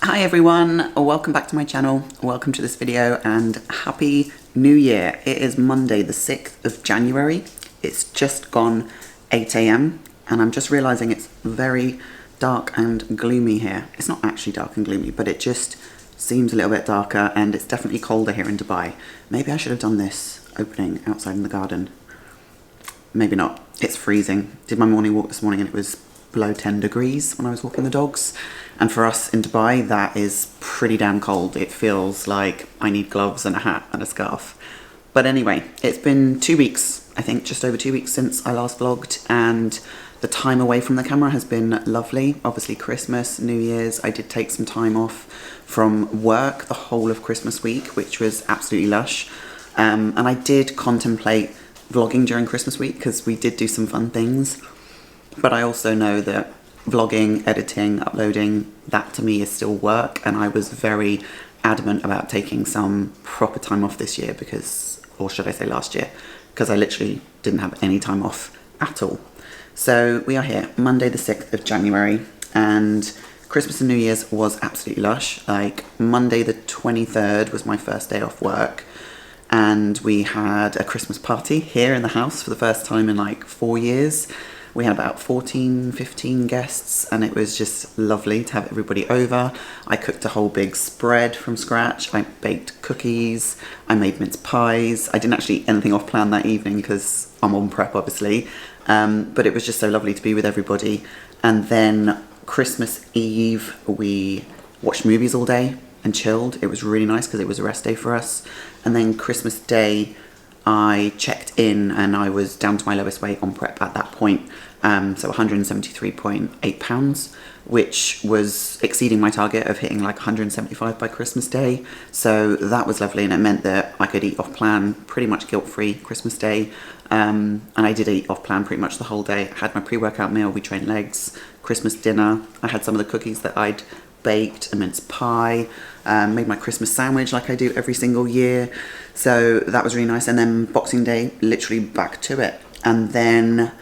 Hi everyone, welcome back to my channel, welcome to this video and happy new year. It is Monday the 6th of January, it's just gone 8 AM and I'm just realising it's very dark and gloomy here. It's not actually dark and gloomy, but it just seems a little bit darker and it's definitely colder here in Dubai. Maybe I should have done this opening outside in the garden. Maybe not, it's freezing. Did my morning walk this morning and it was below 10 degrees when I was walking the dogs. And for us in Dubai, that is pretty damn cold. It feels like I need gloves and a hat and a scarf. But anyway, it's been 2 weeks, I think just over 2 weeks since I last vlogged, and the time away from the camera has been lovely. Obviously Christmas, New Year's, I did take some time off from work the whole of Christmas week, which was absolutely lush. And I did contemplate vlogging during Christmas week because we did do some fun things. But I also know that vlogging, editing, uploading, that to me is still work, and I was very adamant about taking some proper time off this year because, or should I say last year, because I literally didn't have any time off at all. So we are here, Monday the 6th of January, and Christmas and New Year's was absolutely lush. Like Monday the 23rd was my first day off work, and we had a Christmas party here in the house for the first time in like 4 years. We had about 14, 15 guests and it was just lovely to have everybody over. I cooked a whole big spread from scratch. I baked cookies, I made mince pies. I didn't actually eat anything off plan that evening because I'm on prep obviously. But it was just so lovely to be with everybody. And then Christmas Eve, we watched movies all day and chilled. It was really nice because it was a rest day for us. And then Christmas Day, I checked in and I was down to my lowest weight on prep at that point, so 173.8 pounds, which was exceeding my target of hitting like 175 by Christmas Day. So that was lovely, and it meant that I could eat off plan pretty much guilt-free Christmas Day. And I did eat off plan pretty much the whole day. I had my pre-workout meal, we trained legs, Christmas dinner. I had some of the cookies that I'd baked, a mince pie, made my Christmas sandwich like I do every single year. So that was really nice. And then Boxing Day, literally back to it. And then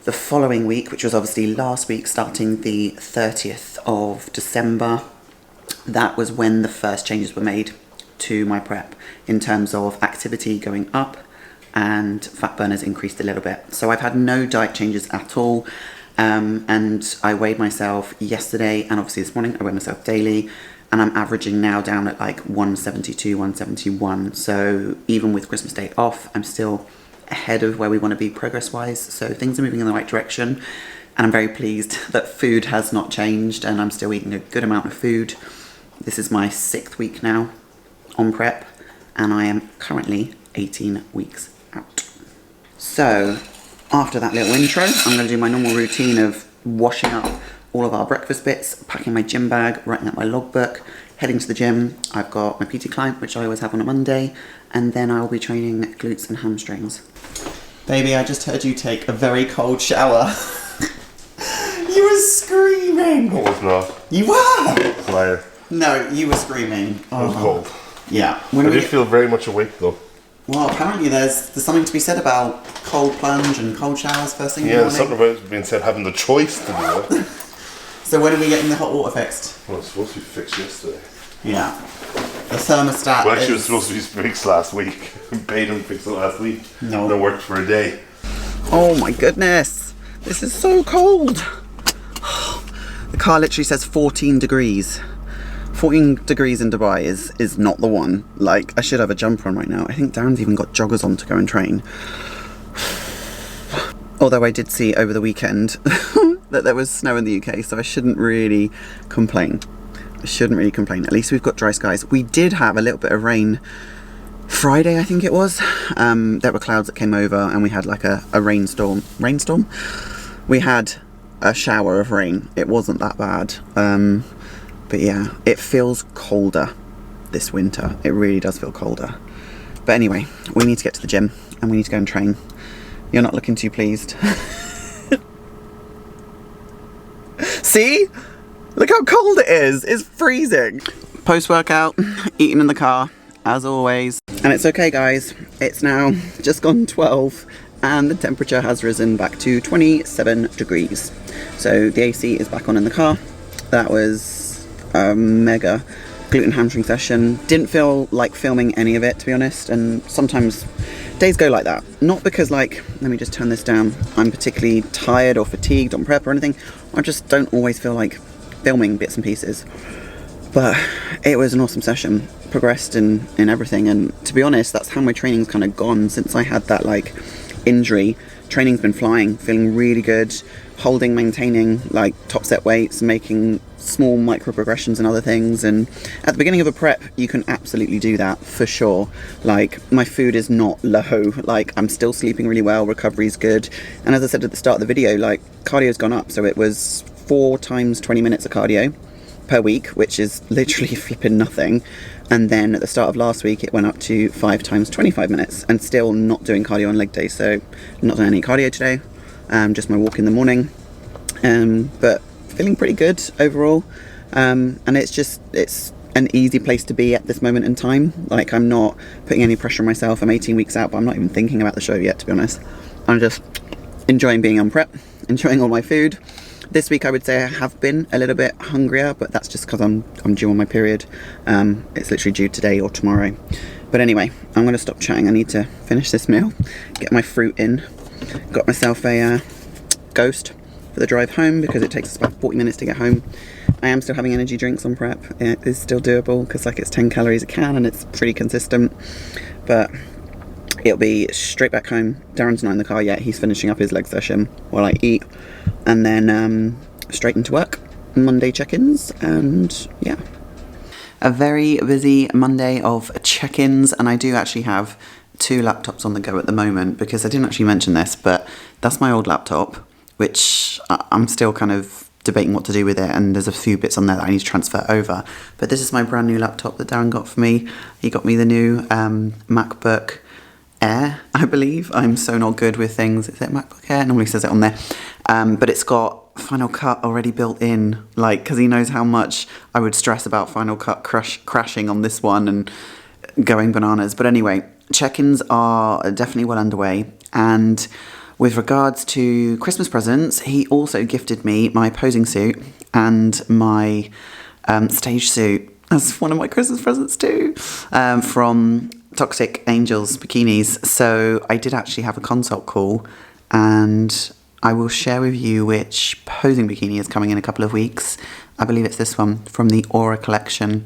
the following week, which was obviously last week, starting the 30th of December, that was when the first changes were made to my prep in terms of activity going up and fat burners increased a little bit. So I've had no diet changes at all. And I weighed myself yesterday and obviously this morning I weighed myself daily, and I'm averaging now down at like 172, 171. So even with Christmas Day off, I'm still ahead of where we want to be progress wise. So things are moving in the right direction, and I'm very pleased that food has not changed and I'm still eating a good amount of food. This is my 6th week now on prep and I am currently 18 weeks out. So after that little intro, I'm going to do my normal routine of washing up all of our breakfast bits, packing my gym bag, writing up my logbook, heading to the gym. I've got my PT client, which I always have on a Monday, and then I will be training glutes and hamstrings. Baby, I just heard you take a very cold shower. You were screaming! I was not. You were! Liar. No, you were screaming. I was cold. Yeah. I did feel very much awake though. Well, apparently there's something to be said about cold plunge and cold showers first thing in the morning. Yeah, there's something about being said having the choice to do it. So when are we getting the hot water fixed? Well, it's supposed to be fixed yesterday. Yeah. The thermostat Well, actually it was supposed to be fixed last week. Paid and fixed it last week. No. And it worked for a day. Oh my goodness. This is so cold. The car literally says 14 degrees. 14 degrees in Dubai is not the one. Like, I should have a jumper on right now. I think Darren's even got joggers on to go and train. Although I did see over the weekend that there was snow in the UK, so I shouldn't really complain. At least we've got dry skies. We did have a little bit of rain Friday, I think it was. There were clouds that came over and we had like a rainstorm. Rainstorm? We had a shower of rain. It wasn't that bad. But yeah, it feels colder this winter. It really does feel colder. But anyway, we need to get to the gym and we need to go and train. You're not looking too pleased. See? Look how cold it is. It's freezing. Post-workout, eating in the car, as always. And it's okay, guys. It's now just gone 12 and the temperature has risen back to 27 degrees. So the AC is back on in the car. That was a mega gluten hamstring session. Didn't feel like filming any of it, to be honest, and sometimes days go like that. Not because, like, let me just turn this down, I'm particularly tired or fatigued on prep or anything. I just don't always feel like filming bits and pieces. But it was an awesome session, progressed in everything, and to be honest, that's how my training's kind of gone since I had that like injury. Training's been flying, feeling really good, holding, maintaining like top set weights, making small micro progressions and other things. And at the beginning of a prep, you can absolutely do that for sure. Like, my food is not low, like I'm still sleeping really well, recovery's good, and as I said at the start of the video, like cardio's gone up, so it was 4 times 20 minutes of cardio per week, which is literally flipping nothing. And then at the start of last week, it went up to 5 times 25 minutes, and still not doing cardio on leg days. So not done any cardio today, just my walk in the morning. But feeling pretty good overall. And it's an easy place to be at this moment in time. Like, I'm not putting any pressure on myself. I'm 18 weeks out, but I'm not even thinking about the show yet, to be honest. I'm just enjoying being on prep, enjoying all my food. This week I would say I have been a little bit hungrier, but that's just because I'm due on my period. It's literally due today or tomorrow. But anyway, I'm going to stop chatting. I need to finish this meal, get my fruit in. Got myself a Ghost for the drive home because it takes us about 40 minutes to get home. I am still having energy drinks on prep. It is still doable because like it's 10 calories a can and it's pretty consistent. But it'll be straight back home. Darren's not in the car yet. He's finishing up his leg session while I eat. And then straight into work. Monday check-ins, and yeah. A very busy Monday of check-ins, and I do actually have 2 laptops on the go at the moment because I didn't actually mention this, but that's my old laptop, which I'm still kind of debating what to do with it, and there's a few bits on there that I need to transfer over. But this is my brand new laptop that Darren got for me. He got me the new MacBook Air, I believe. I'm so not good with things. Is it MacBook Air? It normally says it on there. But it's got Final Cut already built in, like, because he knows how much I would stress about Final Cut crashing on this one and going bananas. But anyway, check-ins are definitely well underway. And with regards to Christmas presents, he also gifted me my posing suit and my stage suit as one of my Christmas presents too, from Toxic Angels Bikinis. So I did actually have a consult call, and I will share with you which posing bikini is coming in a couple of weeks. I believe it's this one from the Aura collection,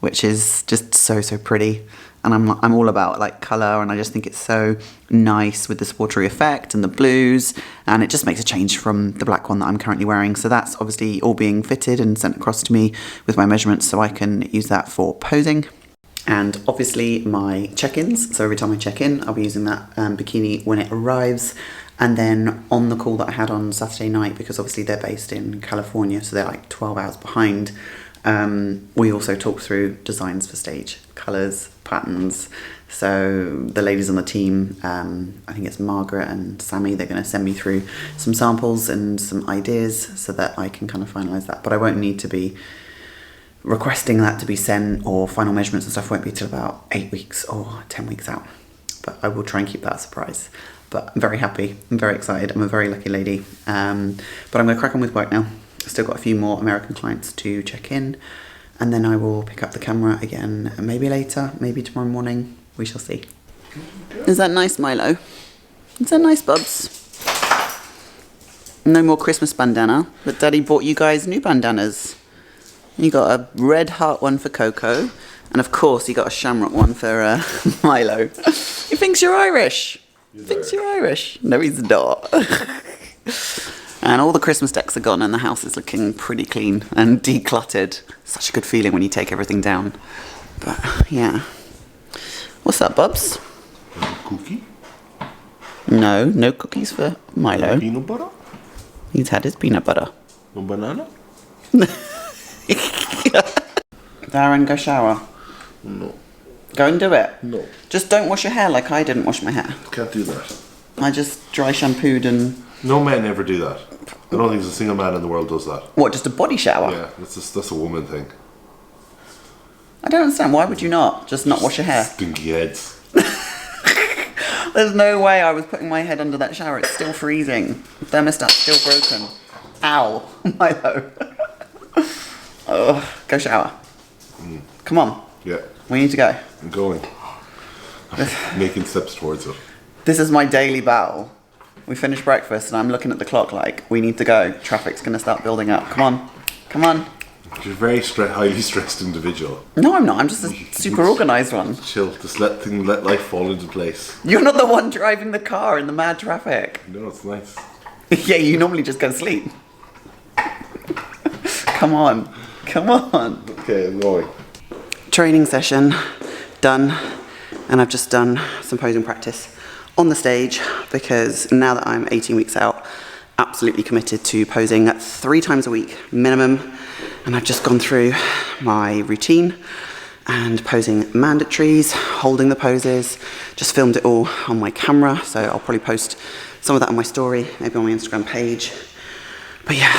which is just so pretty. And I'm all about like colour, and I just think it's so nice with this watery effect and the blues, and it just makes a change from the black one that I'm currently wearing. So that's obviously all being fitted and sent across to me with my measurements, so I can use that for posing. And obviously my check-ins, so every time I check in, I'll be using that bikini when it arrives. And then on the call that I had on Saturday night, because obviously they're based in California, so they're like 12 hours behind, we also talked through designs for stage, colours, patterns. So the ladies on the team, I think it's Margaret and Sammy, they're going to send me through some samples and some ideas so that I can kind of finalise that. But I won't need to be requesting that to be sent, or final measurements and stuff won't be till about 8 weeks or 10 weeks out. But I will try and keep that a surprise. But I'm very happy, I'm very excited, I'm a very lucky lady. But I'm going to crack on with work now. I've still got a few more American clients to check in, and then I will pick up the camera again, maybe later, maybe tomorrow morning, we shall see. Is that nice, Milo? Is that nice, Bubs? No more Christmas bandana, but Daddy bought you guys new bandanas. You got a red heart one for Coco, and of course you got a shamrock one for Milo. He thinks you're Irish. Thinks you're Irish. No, he's not. And all the Christmas decks are gone, and the house is looking pretty clean and decluttered. Such a good feeling when you take everything down. But yeah. What's up, Bubs? Cookie? No, no cookies for Milo. Peanut butter? He's had his peanut butter. No banana? Darren, go shower. No. Go and do it. No. Just don't wash your hair like I didn't wash my hair. Can't do that. I just dry shampooed and... No men ever do that. I don't think there's a single man in the world does that. What, just a body shower? Yeah, that's a woman thing. I don't understand. Why would you not just not wash your hair? Stinky heads. There's no way I was putting my head under that shower. It's still freezing. The thermostat's still broken. Ow. Milo. Go shower. Come on. Yeah, We need to go. I'm going. I'm making steps towards it. This is my daily battle. We finished breakfast and I'm looking at the clock like, we need to go. Traffic's going to start building up. Come on. Come on. You're a very highly stressed individual. No, I'm not. I'm just a super organised one. Chill. Just let life fall into place. You're not the one driving the car in the mad traffic. No, it's nice. Yeah, you normally just go to sleep. Come on. Come on. Okay, I'm going. Training session done, and I've just done some posing practice on the stage because now that I'm 18 weeks out, absolutely committed to posing 3 times a week minimum, and I've just gone through my routine and posing mandatories, holding the poses, just filmed it all on my camera, so I'll probably post some of that on my story, maybe on my Instagram page. But yeah,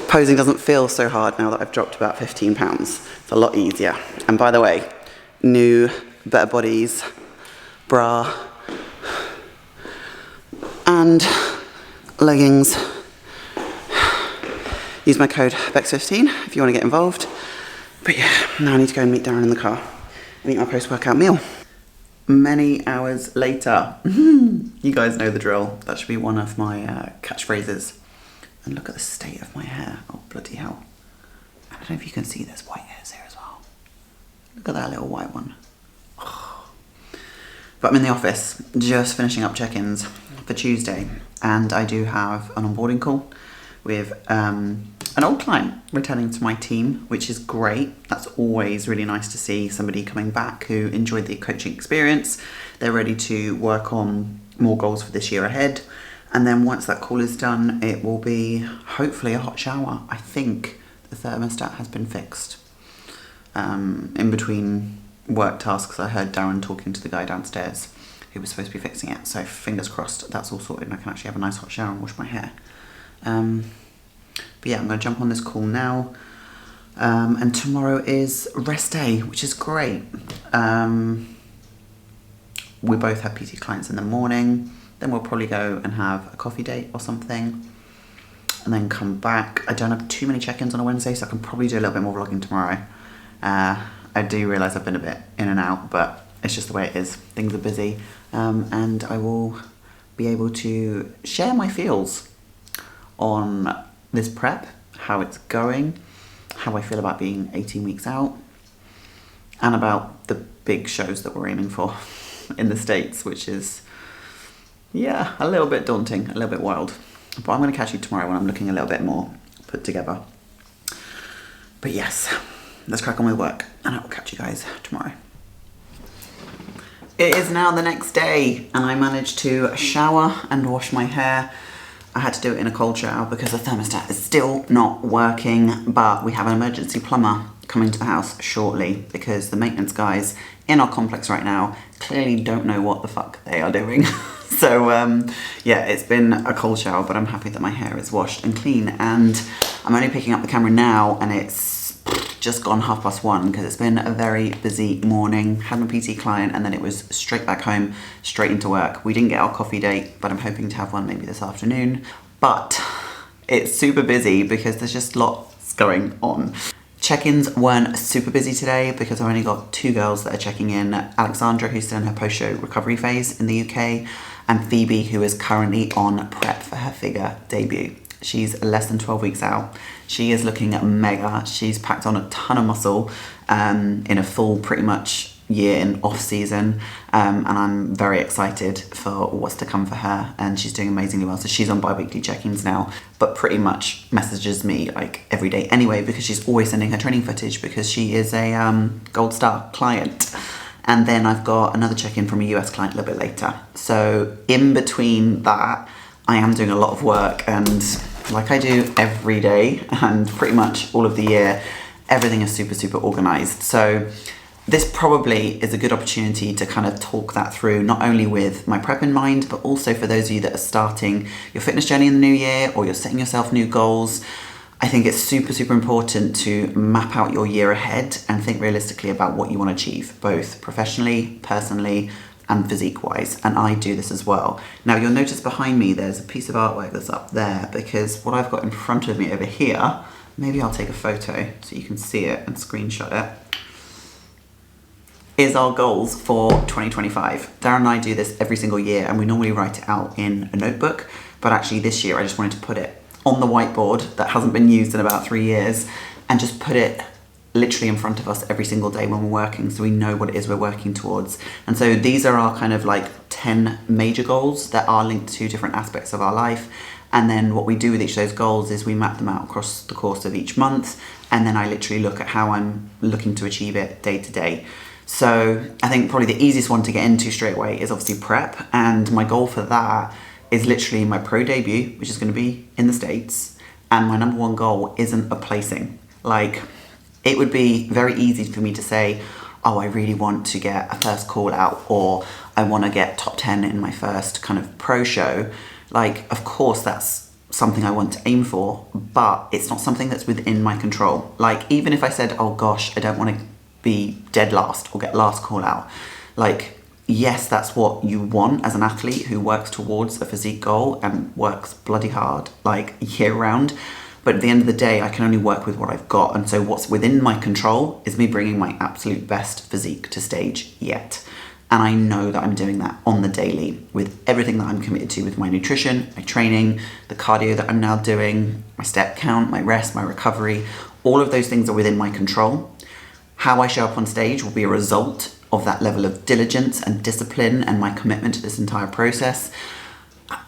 posing doesn't feel so hard now that I've dropped about 15 pounds. It's a lot easier. And by the way, new Better Bodies bra and leggings. Use my code BEX15 if you want to get involved. But yeah, now I need to go and meet Darren in the car and eat my post-workout meal. Many hours later. You guys know the drill. That should be one of my catchphrases. And look at the state of my hair. Oh, bloody hell. I don't know if you can see there's white hairs here as well. Look at that little white one. Oh. But I'm in the office, just finishing up check-ins for Tuesday. And I do have an onboarding call with an old client returning to my team, which is great. That's always really nice to see somebody coming back who enjoyed the coaching experience. They're ready to work on more goals for this year ahead. And then once that call is done, it will be hopefully a hot shower. I think the thermostat has been fixed. In between work tasks, I heard Darren talking to the guy downstairs who was supposed to be fixing it. So fingers crossed that's all sorted and I can actually have a nice hot shower and wash my hair. But yeah, I'm going to jump on this call now. And tomorrow is rest day, which is great. We both have PT clients in the morning. Then we'll probably go and have a coffee date or something. And then come back. I don't have too many check-ins on a Wednesday, so I can probably do a little bit more vlogging tomorrow. I do realise I've been a bit in and out, but it's just the way it is. Things are busy. And I will be able to share my feels on this prep, how it's going, how I feel about being 18 weeks out, and about the big shows that we're aiming for in the States, which is, yeah, a little bit daunting, a little bit wild. But I'm going to catch you tomorrow when I'm looking a little bit more put together. But yes, let's crack on with work, and I will catch you guys tomorrow. It is now the next day, and I managed to shower and wash my hair. I had to do it in a cold shower because the thermostat is still not working, but we have an emergency plumber coming to the house shortly because the maintenance guys in our complex right now clearly don't know what the fuck they are doing. So yeah, it's been a cold shower, but I'm happy that my hair is washed and clean, and I'm only picking up the camera now and it's just gone 1:30 because it's been a very busy morning. Had my PT client and then it was straight back home, straight into work. We didn't get our coffee date, but I'm hoping to have one maybe this afternoon. But it's super busy because there's just lots going on. Check-ins weren't super busy today because I've only got 2 girls that are checking in. Alexandra, who's still in her post-show recovery phase in the UK, and Phoebe, who is currently on prep for her figure debut. She's less than 12 weeks out. She is looking mega. She's packed on a ton of muscle in a full pretty much year in off season, and I'm very excited for what's to come for her, and she's doing amazingly well. So she's on bi-weekly check-ins now, but pretty much messages me like every day anyway because she's always sending her training footage because she is a gold star client. And then I've got another check-in from a US client a little bit later. So in between that, I am doing a lot of work, and like I do every day and pretty much all of the year, everything is super, super organized. So this probably is a good opportunity to kind of talk that through, not only with my prep in mind, but also for those of you that are starting your fitness journey in the new year or you're setting yourself new goals. I think it's super, super important to map out your year ahead and think realistically about what you want to achieve, both professionally, personally, and physique-wise, and I do this as well. Now you'll notice behind me there's a piece of artwork that's up there because what I've got in front of me over here maybe I'll take a photo so you can see it and screenshot it, is our goals for 2025. Darren and I do this every single year, and we normally write it out in a notebook, but actually this year I just wanted to put it on the whiteboard that hasn't been used in about 3 years, and just put it literally in front of us every single day when we're working, so we know what it is we're working towards. And so these are our kind of like 10 major goals that are linked to different aspects of our life. And then what we do with each of those goals is we map them out across the course of each month, and then I literally look at how I'm looking to achieve it day to day. So I think probably the easiest one to get into straight away is obviously prep, and my goal for that is literally my pro debut, which is going to be in the States, and my number one goal isn't a placing. Like, it would be very easy for me to say, oh, I really want to get a first call out, or I want to get top 10 in my first kind of pro show. Like, of course that's something I want to aim for, but it's not something that's within my control. Like, even if I said, oh gosh, I don't want to be dead last or get last call out, like, yes, that's what you want as an athlete who works towards a physique goal and works bloody hard, like, year round. But at the end of the day, I can only work with what I've got. And so what's within my control is me bringing my absolute best physique to stage yet. And I know that I'm doing that on the daily with everything that I'm committed to, with my nutrition, my training, the cardio that I'm now doing, my step count, my rest, my recovery. All of those things are within my control. How I show up on stage will be a result of that level of diligence and discipline and my commitment to this entire process.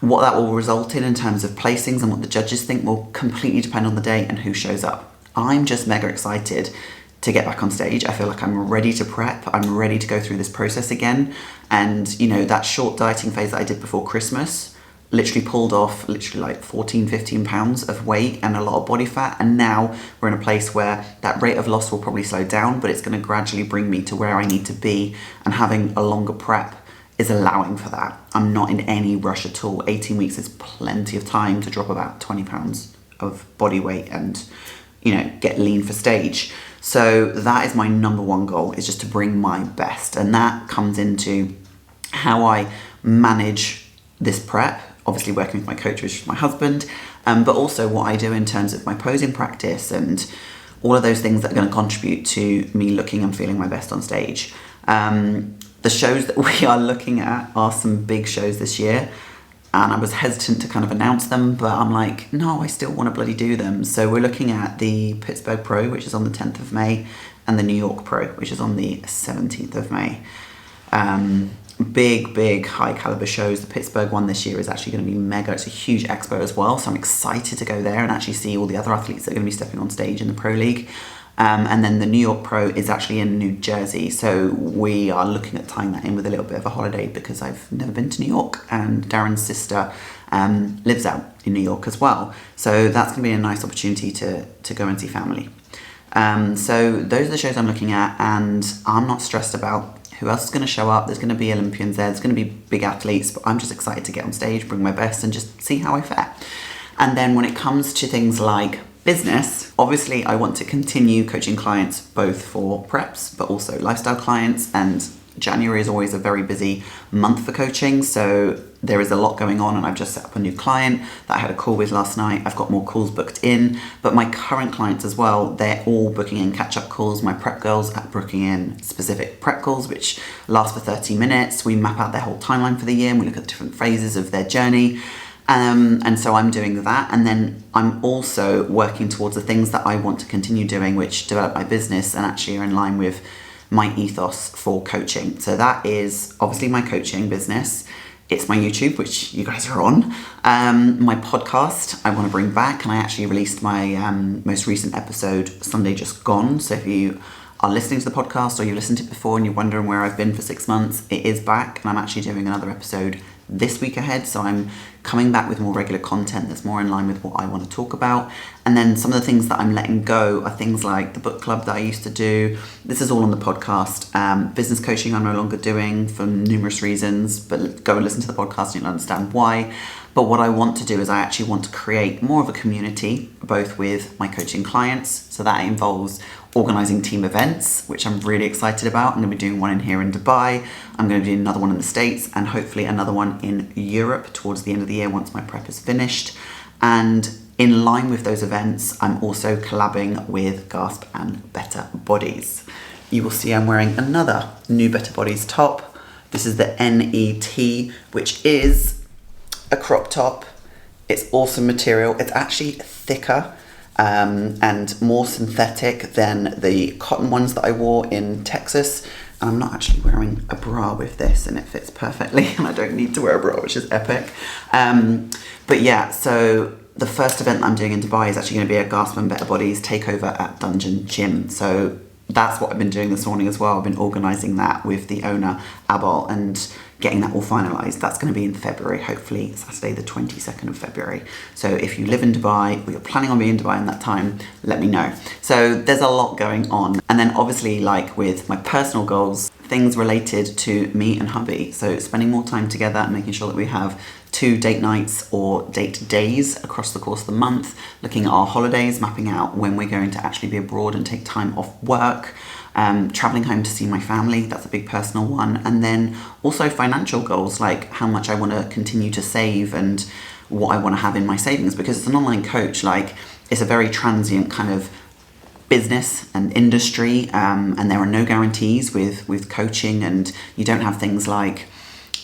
What that will result in terms of placings and what the judges think will completely depend on the day and who shows up. I'm just mega excited to get back on stage. I feel like I'm ready to prep. I'm ready to go through this process again. And, you know, that short dieting phase that I did before Christmas literally pulled off like 14, 15 pounds of weight and a lot of body fat. And now we're in a place where that rate of loss will probably slow down, but it's going to gradually bring me to where I need to be. And having a longer prep is allowing for that. I'm not in any rush at all. 18 weeks is plenty of time to drop about 20 pounds of body weight and, you know, get lean for stage. So that is my number one goal, is just to bring my best. And that comes into how I manage this prep, obviously working with my coach, which is my husband, but also what I do in terms of my posing practice and all of those things that are going to contribute to me looking and feeling my best on stage. The shows that we are looking at are some big shows this year, and I was hesitant to kind of announce them, but I'm like, no, I still want to bloody do them. So we're looking at the Pittsburgh Pro, which is on the 10th of May, and the New York Pro, which is on the 17th of May. Big, high caliber shows. The Pittsburgh one this year is actually going to be mega. It's a huge expo as well, so I'm excited to go there and actually see all the other athletes that are going to be stepping on stage in the Pro League. And then the New York Pro is actually in New Jersey, so we are looking at tying that in with a little bit of a holiday because I've never been to New York, and Darren's sister lives out in New York as well. So that's going to be a nice opportunity to go and see family. So those are the shows I'm looking at, and I'm not stressed about who else is going to show up. There's going to be Olympians there, there's going to be big athletes, but I'm just excited to get on stage, bring my best, and just see how I fare. And then when it comes to things like business, obviously I want to continue coaching clients both for preps but also lifestyle clients, and January is always a very busy month for coaching, so there is a lot going on, and I've just set up a new client that I had a call with last night. I've got more calls booked in, but my current clients as well, they're all booking in catch-up calls. My prep girls are booking in specific prep calls which last for 30 minutes. We map out their whole timeline for the year and we look at different phases of their journey. And so I'm doing that, and then I'm also working towards the things that I want to continue doing, which develop my business and actually are in line with my ethos for coaching. So that is obviously my coaching business. It's my YouTube, which you guys are on. My podcast, I want to bring back, and I actually released my most recent episode Sunday just gone. So if you are listening to the podcast or you've listened to it before and you're wondering where I've been for 6 months, it is back, and I'm actually doing another episode this week ahead. So I'm coming back with more regular content that's more in line with what I want to talk about. And then some of the things that I'm letting go are things like the book club that I used to do. This is all on the podcast. Business coaching I'm no longer doing for numerous reasons, but go and listen to the podcast and you'll understand why. But what I want to do is I actually want to create more of a community, both with my coaching clients. So that involves organising team events, which I'm really excited about. I'm going to be doing one in here in Dubai. I'm going to do another one in the States, and hopefully another one in Europe towards the end of the year once my prep is finished. And in line with those events, I'm also collabing with GASP and Better Bodies. You will see I'm wearing another new Better Bodies top. This is the NET, which is a crop top. It's awesome material. It's actually thicker and more synthetic than the cotton ones that I wore in Texas. And I'm not actually wearing a bra with this, and it fits perfectly, and I don't need to wear a bra, which is epic. But yeah, so the first event I'm doing in Dubai is actually going to be a GASP and Better Bodies takeover at Dungeon Gym. So that's what I've been doing this morning as well. I've been organising that with the owner, Abol, and getting that all finalised. That's going to be in February, hopefully Saturday the 22nd of February. So if you live in Dubai or you're planning on being in Dubai in that time, let me know. So there's a lot going on. And then obviously, like with my personal goals, things related to me and hubby. So spending more time together, making sure that we have 2 date nights or date days across the course of the month, looking at our holidays, mapping out when we're going to actually be abroad and take time off work, traveling home to see my family, that's a big personal one, and then also financial goals, like how much I want to continue to save and what I want to have in my savings, because it's an online coach, like it's a very transient kind of business and industry, and there are no guarantees with coaching, and you don't have things like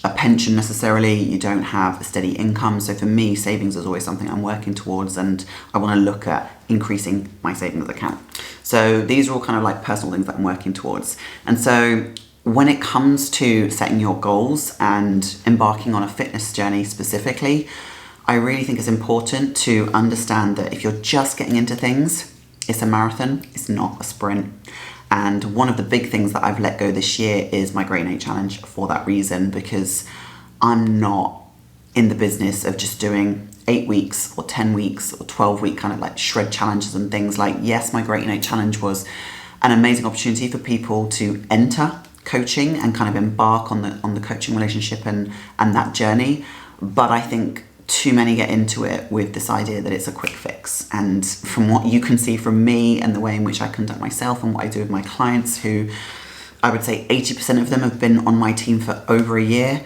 a pension necessarily, you don't have a steady income. So for me, savings is always something I'm working towards, and I want to look at increasing my savings account. So these are all kind of like personal things that I'm working towards. And so when it comes to setting your goals and embarking on a fitness journey specifically, I really think it's important to understand that if you're just getting into things, it's a marathon, it's not a sprint. And one of the big things that I've let go this year is my Grade 8 challenge for that reason, because I'm not in the business of just doing 8 weeks or 10 weeks or 12-week kind of like shred challenges and things. Like, yes, my Grade 8 challenge was an amazing opportunity for people to enter coaching and kind of embark on the coaching relationship and that journey. But I think too many get into it with this idea that it's a quick fix. And from what you can see from me and the way in which I conduct myself and what I do with my clients, who I would say 80% of them have been on my team for over a year,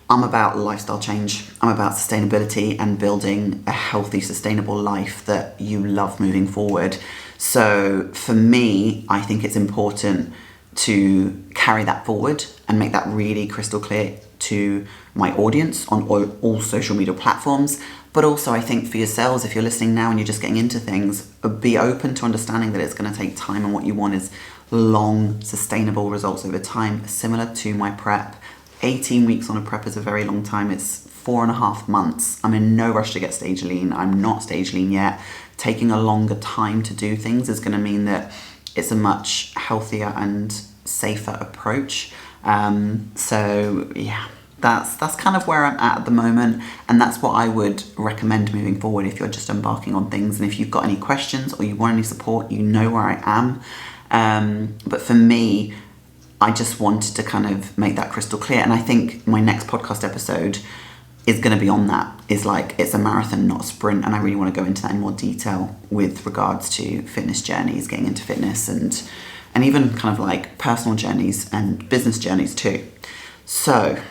I'm about lifestyle change. I'm about sustainability and building a healthy, sustainable life that you love moving forward. So for me, I think it's important to carry that forward and make that really crystal clear to my audience on all social media platforms. But also I think for yourselves, if you're listening now and you're just getting into things, be open to understanding that it's going to take time, and what you want is long, sustainable results over time, similar to my prep. 18 weeks on a prep is a very long time. It's 4.5 months. I'm in no rush to get stage lean. I'm not stage lean yet. Taking a longer time to do things is going to mean that it's a much healthier and safer approach. So yeah, that's kind of where I'm at the moment, and that's what I would recommend moving forward if you're just embarking on things. And if you've got any questions or you want any support, you know where I am. But for me, I just wanted to kind of make that crystal clear. And I think my next podcast episode is going to be on that. Is like, it's a marathon, not a sprint. And I really want to go into that in more detail with regards to fitness journeys, getting into fitness, and even kind of like personal journeys and business journeys too. So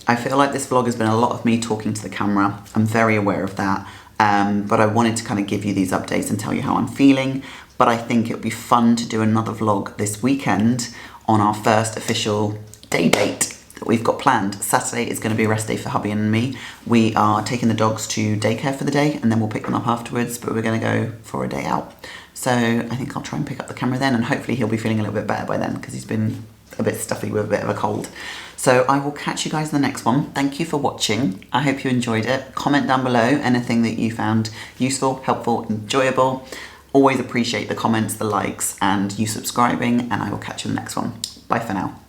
I feel like this vlog has been a lot of me talking to the camera. I'm very aware of that. But I wanted to kind of give you these updates and tell you how I'm feeling. But I think it would be fun to do another vlog this weekend on our first official day date that we've got planned. Saturday is going to be a rest day for hubby and me. We are taking the dogs to daycare for the day, and then we'll pick them up afterwards, but we're going to go for a day out. So I think I'll try and pick up the camera then, and hopefully he'll be feeling a little bit better by then, because he's been a bit stuffy with a bit of a cold. So I will catch you guys in the next one. Thank you for watching. I hope you enjoyed it. Comment down below anything that you found useful, helpful, enjoyable. Always appreciate the comments, the likes, and you subscribing, and I will catch you in the next one. Bye for now.